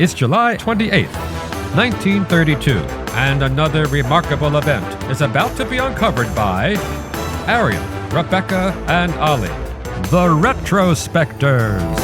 It's July 28th, 1932, and another remarkable event is about to be uncovered by Arion, Rebecca, and Olly, the Retrospectors.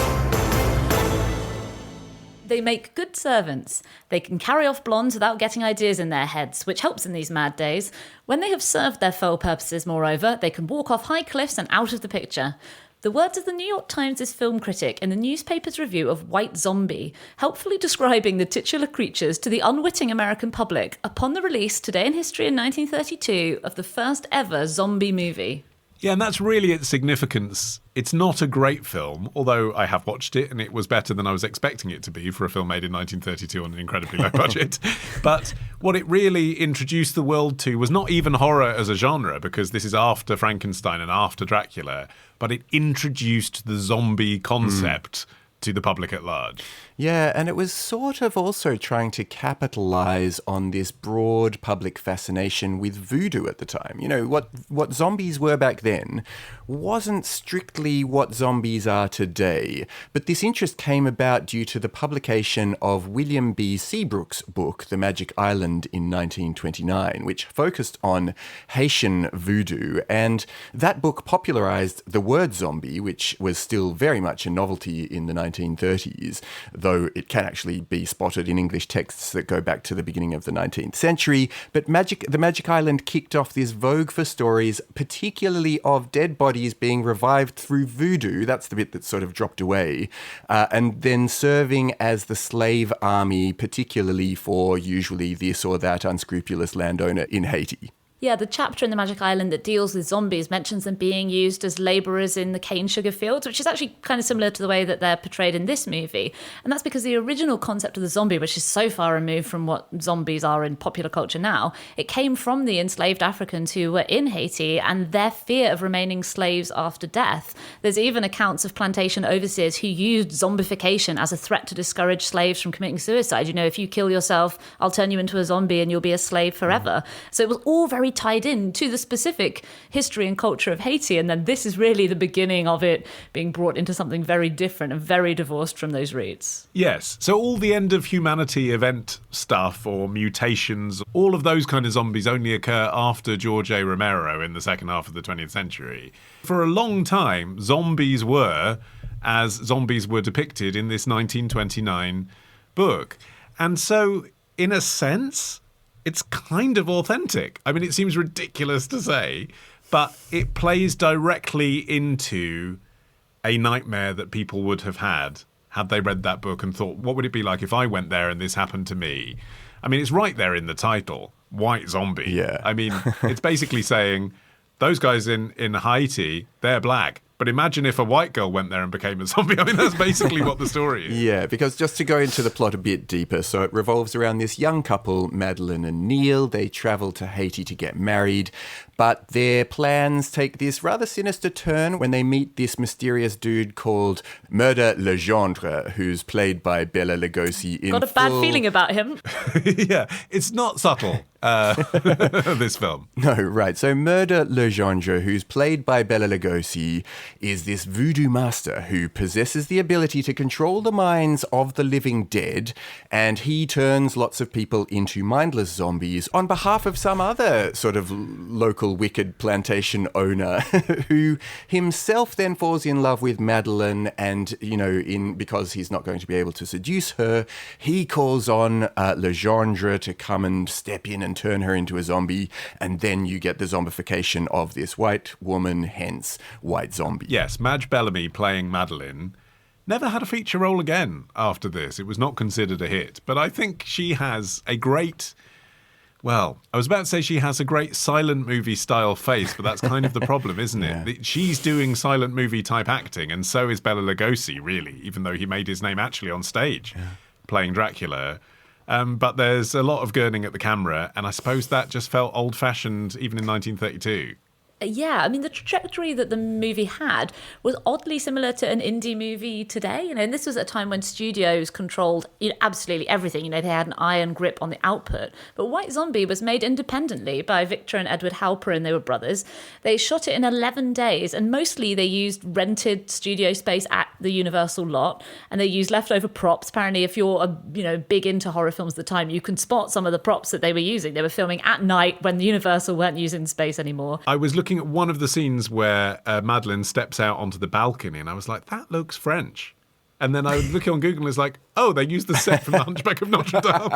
They make good servants. They can carry off blondes without getting ideas in their heads, which helps in these mad days. When they have served their faux purposes, moreover, they can walk off high cliffs and out of the picture. The words of the New York Times' film critic in the newspaper's review of White Zombie, helpfully describing the titular creatures to the unwitting American public upon the release today in history in 1932 of the first ever zombie movie. Yeah, and that's really its significance. It's not a great film, although I have watched it and it was better than I was expecting it to be for a film made in 1932 on an incredibly low budget. But what it really introduced the world to was not even horror as a genre, because this is after Frankenstein and after Dracula, but it introduced the zombie concept to the public at large. Yeah, and it was sort of also trying to capitalize on this broad public fascination with voodoo at the time. You know, what zombies were back then wasn't strictly what zombies are today, but this interest came about due to the publication of William B. Seabrook's book, The Magic Island, in 1929, which focused on Haitian voodoo, and that book popularized the word zombie, which was still very much a novelty in the 1930s, though it can actually be spotted in English texts that go back to the beginning of the 19th century. But The Magic Island kicked off this vogue for stories, particularly of dead bodies being revived through voodoo. That's the bit that sort of dropped away. And then serving as the slave army, particularly for usually this or that unscrupulous landowner in Haiti. Yeah, the chapter in The Magic Island that deals with zombies mentions them being used as labourers in the cane sugar fields, which is actually kind of similar to the way that they're portrayed in this movie. And that's because the original concept of the zombie, which is so far removed from what zombies are in popular culture now, it came from the enslaved Africans who were in Haiti and their fear of remaining slaves after death. There's even accounts of plantation overseers who used zombification as a threat to discourage slaves from committing suicide. You know, if you kill yourself, I'll turn you into a zombie and you'll be a slave forever. So it was all very tied in to the specific history and culture of Haiti, and then this is really the beginning of it being brought into something very different and very divorced from those roots. Yes, so all the end of humanity event stuff or mutations, all of those kind of zombies only occur after George A. Romero in the second half of the 20th century. For a long time, zombies were as zombies were depicted in this 1929 book. And so, in a sense, it's kind of authentic. I mean, it seems ridiculous to say, but it plays directly into a nightmare that people would have had they read that book and thought, what would it be like if I went there and this happened to me? I mean, it's right there in the title, White Zombie. Yeah. I mean, it's basically saying, those guys in Haiti, they're black. But imagine if a white girl went there and became a zombie. I mean, that's basically what the story is. Yeah, because just to go into the plot a bit deeper, so it revolves around this young couple, Madeline and Neil. They travel to Haiti to get married, but their plans take this rather sinister turn when they meet this mysterious dude called Murder Legendre, who's played by Bela Lugosi in Got a bad feeling about him. Yeah, it's not subtle, this film. No, right. So Murder Legendre, who's played by Bela Lugosi, is this voodoo master who possesses the ability to control the minds of the living dead, and he turns lots of people into mindless zombies on behalf of some other sort of local wicked plantation owner who himself then falls in love with Madeline, and, you know, because he's not going to be able to seduce her, he calls on Legendre to come and step in and turn her into a zombie, and then you get the zombification of this white woman, hence White Zombie. Yes, Madge Bellamy playing Madeline never had a feature role again after this. It was not considered a hit. But I think she has a great... Well, I was about to say she has a great silent movie style face, but that's kind of the problem, isn't it? Yeah. She's doing silent movie type acting, and so is Bela Lugosi, really, even though he made his name actually on stage, playing Dracula. But there's a lot of gurning at the camera, and I suppose that just felt old-fashioned even in 1932. Yeah, I mean, the trajectory that the movie had was oddly similar to an indie movie today. And this was at a time when studios controlled absolutely everything. They had an iron grip on the output. But White Zombie was made independently by Victor and Edward Halperin. They were brothers. They shot it in 11 days, and mostly they used rented studio space at the Universal lot, and they used leftover props. Apparently, if you're big into horror films at the time, you can spot some of the props that they were using. They were filming at night when the Universal weren't using the space anymore. I was looking at one of the scenes where Madeleine steps out onto the balcony, and I was like, that looks French. And then I was looking on Google and it's like, oh, they used the set from The Hunchback of Notre Dame.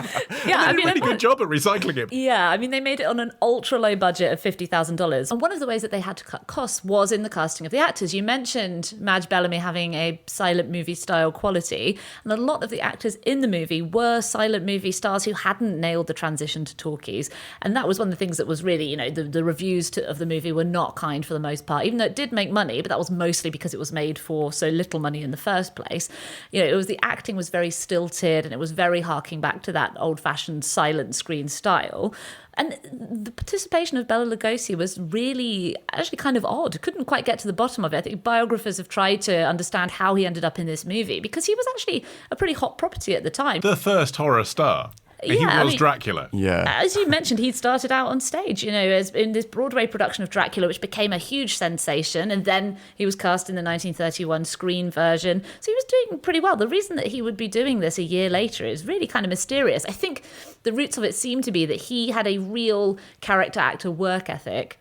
Yeah, they did a really good job at recycling it. Yeah, I mean, they made it on an ultra low budget of $50,000. And one of the ways that they had to cut costs was in the casting of the actors. You mentioned Madge Bellamy having a silent movie style quality. And a lot of the actors in the movie were silent movie stars who hadn't nailed the transition to talkies. And that was one of the things that was really, the reviews of the movie were not kind for the most part, even though it did make money, but that was mostly because it was made for so little money in the first place. It was the acting was very stilted, and it was very harking back to that old-fashioned silent screen style. And the participation of Bela Lugosi was really actually kind of odd. Couldn't quite get to the bottom of it. I think biographers have tried to understand how he ended up in this movie, because he was actually a pretty hot property at the time. The first horror star. He was Dracula. Yeah. As you mentioned, he'd started out on stage, as in this Broadway production of Dracula, which became a huge sensation. And then he was cast in the 1931 screen version. So he was doing pretty well. The reason that he would be doing this a year later is really kind of mysterious. I think the roots of it seem to be that he had a real character actor work ethic.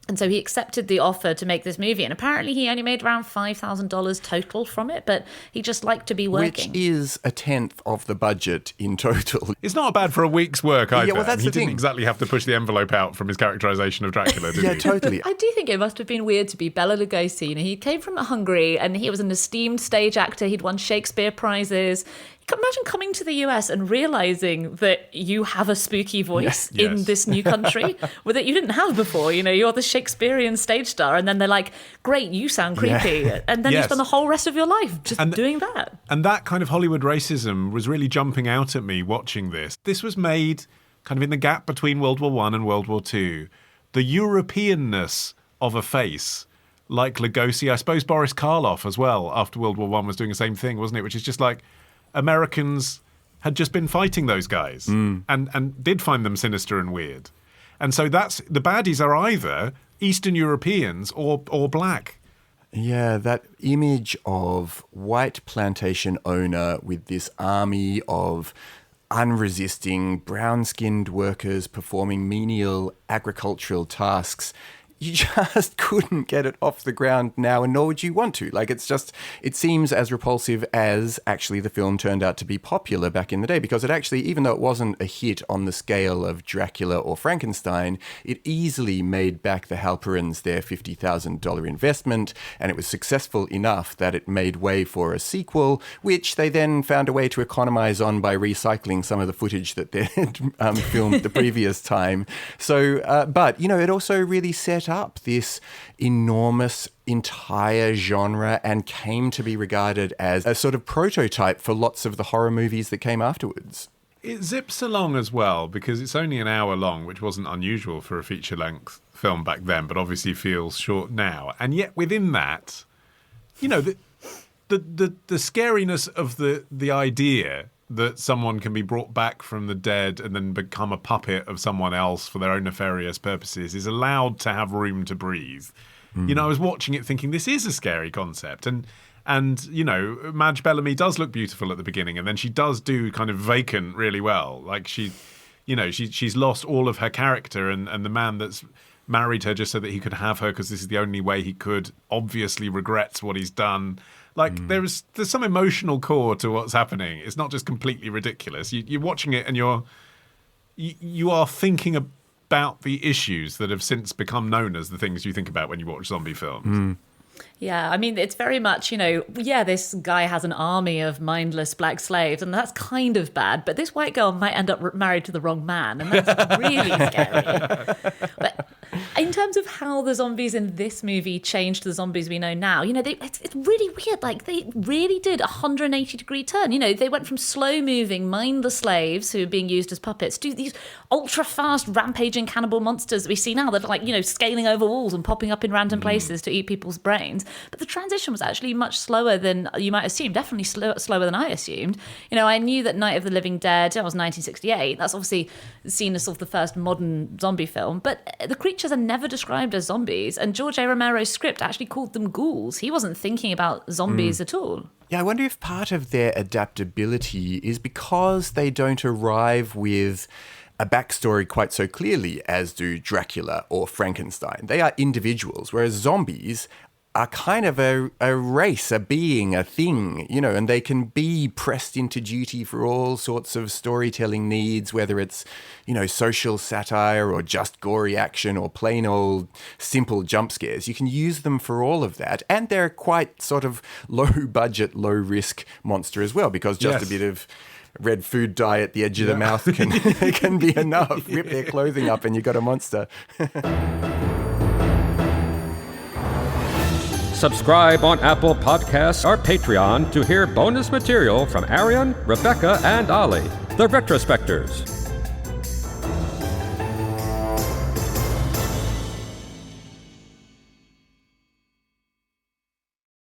And so he accepted the offer to make this movie. And apparently he only made around $5,000 total from it, but he just liked to be working. Which is a tenth of the budget in total. It's not bad for a week's work either. Yeah, well, that's he the thing. Didn't exactly have to push the envelope out from his characterization of Dracula, did he? Yeah, totally. I do think it must have been weird to be Bela Lugosi. He came from Hungary, and he was an esteemed stage actor. He'd won Shakespeare prizes. Imagine coming to the US and realizing that you have a spooky voice in this new country that you didn't have before. You're the Shakespearean stage star, and then they're like, great, you sound creepy. Yeah. And then you spend the whole rest of your life just doing that. And that kind of Hollywood racism was really jumping out at me watching this. This was made kind of in the gap between World War I and World War II. The Europeanness of a face, like Lugosi, I suppose Boris Karloff as well, after World War I was doing the same thing, wasn't it? Which is just like, Americans had just been fighting those guys and did find them sinister and weird. And so that's the baddies are either Eastern Europeans or black. Yeah, that image of white plantation owner with this army of unresisting brown-skinned workers performing menial agricultural tasks. You just couldn't get it off the ground now, and nor would you want to. It seems as repulsive as actually the film turned out to be popular back in the day, because it actually, even though it wasn't a hit on the scale of Dracula or Frankenstein, it easily made back the Halperins their $50,000 investment, and it was successful enough that it made way for a sequel, which they then found a way to economize on by recycling some of the footage that they had filmed the previous time. So, but, it also really set up this enormous entire genre and came to be regarded as a sort of prototype for lots of the horror movies that came afterwards. It zips along as well because it's only an hour long, which wasn't unusual for a feature-length film back then, but obviously feels short now. And yet within that, the scariness of the idea that someone can be brought back from the dead and then become a puppet of someone else for their own nefarious purposes is allowed to have room to breathe. I was watching it thinking this is a scary concept. And Madge Bellamy does look beautiful at the beginning, and then she does do kind of vacant really well. Like she's lost all of her character, and the man that's married her just so that he could have her because this is the only way he could obviously regrets what he's done. Like there's some emotional core to what's happening. It's not just completely ridiculous. You're watching it and you are thinking about the issues that have since become known as the things you think about when you watch zombie films. Yeah, I mean, it's very much, this guy has an army of mindless black slaves, and that's kind of bad, but this white girl might end up married to the wrong man, and that's really scary. But in terms of how the zombies in this movie changed the zombies we know now, it's really weird. Like, they really did a 180-degree turn. They went from slow-moving, mindless slaves who are being used as puppets to these ultra-fast, rampaging cannibal monsters that we see now that are, scaling over walls and popping up in random places to eat people's brains. But the transition was actually much slower than you might assume, definitely slower than I assumed. I knew that Night of the Living Dead, that was 1968. That's obviously seen as sort of the first modern zombie film, but the creatures are never described as zombies, and George A. Romero's script actually called them ghouls. He wasn't thinking about zombies at all. Yeah, I wonder if part of their adaptability is because they don't arrive with a backstory quite so clearly as do Dracula or Frankenstein. They are individuals, whereas zombies are kind of a race, a being, a thing, and they can be pressed into duty for all sorts of storytelling needs, whether it's, social satire or just gory action or plain old simple jump scares. You can use them for all of that. And they're quite sort of low budget, low risk monster as well, because just a bit of red food dye at the edge of the mouth can be enough. Rip their clothing up and you got a monster. Subscribe on Apple Podcasts or Patreon to hear bonus material from Arion, Rebecca, and Olly, the Retrospectors.